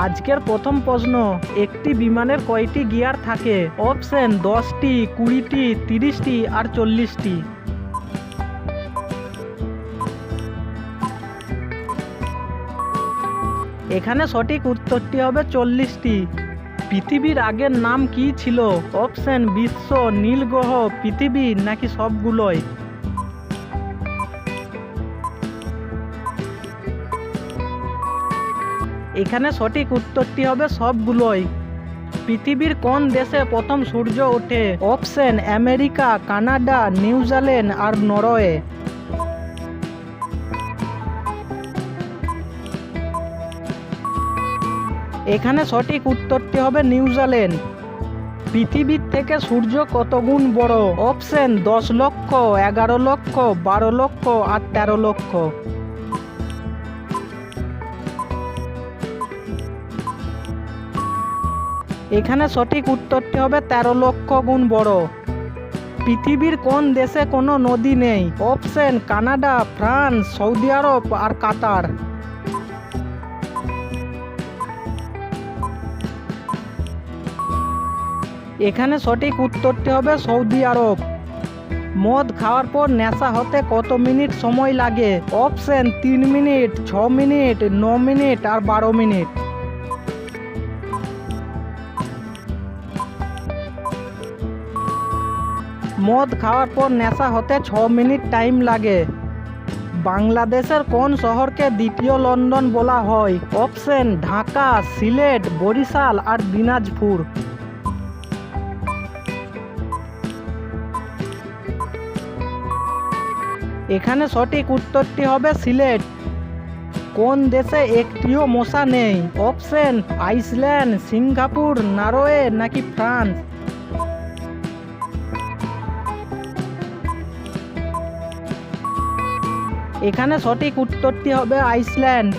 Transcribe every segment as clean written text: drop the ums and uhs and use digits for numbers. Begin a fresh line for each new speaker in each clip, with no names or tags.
আজকের প্রথম প্রশ্ন, একটি বিমানের কয়টি গিয়ার থাকে? অপশন 10টি, 20টি, 30টি আর 40টি। এখানে সঠিক উত্তরটি হবে 40টি। পৃথিবীর আগের নাম কি ছিল? অপশন বিশ্ব, নীলগ্রহ, পৃথিবী নাকি সবগুলোই? এখানে সঠিক উত্তরটি হবে সবগুলোই। পৃথিবীর কোন দেশে প্রথম সূর্য ওঠে? অপশন আমেরিকা, কানাডা, নিউজিল্যান্ড আর নরওয়ে। এখানে সঠিক উত্তরটি হবে নিউজিল্যান্ড। পৃথিবীর থেকে সূর্য কত গুণ বড়? অপশন 10 লক্ষ, 11 লক্ষ, 12 লক্ষ আর 13 লক্ষ। এখানে সঠিক উত্তরটি হবে 13 লক্ষ গুণ বড়। পৃথিবীর কোন দেশে কোনো নদী নেই? অপশন কানাডা, ফ্রান্স, সৌদি আরব আর কাতার। এখানে সঠিক উত্তরটি হবে সৌদি আরব। মদ খাওয়ার পর নেশা হতে কত মিনিট সময় লাগে? অপশন 3 মিনিট, 6 মিনিট, 9 মিনিট আর 12 মিনিট। মদ খাওয়ার পর নেশা হতে 6 মিনিট টাইম লাগে। বাংলাদেশের কোন শহরকে দ্বিতীয় লন্ডন বলা হয়? অপশন ঢাকা, সিলেট, বরিশাল আর দিনাজপুর। এখানে সঠিক উত্তরটি হবে সিলেট। কোন দেশে একটিও মশা নেই? অপশন আইসল্যান্ড, সিঙ্গাপুর, নরওয়ে নাকি ফ্রান্স। এখানে সঠিক উত্তরটি হবে আইসল্যান্ড।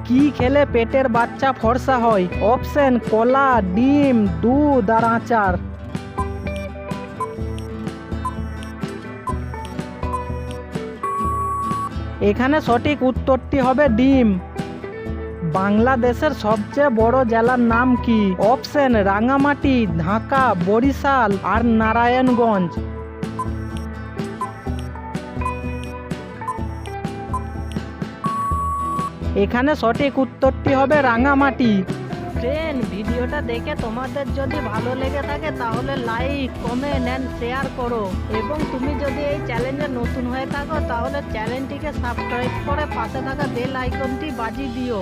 কি খেলে পেটের বাচ্চা ফর্সা হয়? অপশন কলা, ডিম, দুধ আর আচার। এখানে সঠিক উত্তরটি হবে ডিম। বাংলাদেশের সবচেয়ে বড় জেলার নাম কি? অপশন রাঙ্গামাটি, ঢাকা, বরিশাল আর নারায়ণগঞ্জ। এখানে সঠিক উত্তরটি হবে রাঙ্গামাটি। ফ্রেন্ড, ভিডিওটা দেখে তোমাদের যদি ভালো লেগে থাকে তাহলে লাইক, কমেন্ট এন্ড শেয়ার করো, এবং তুমি যদি এই চ্যানেলে নতুন হয়ে থাকো তাহলে চ্যানেলটিকে সাবস্ক্রাইব করে পাশে থাকা বেল আইকনটি বাজিয়ে দিও।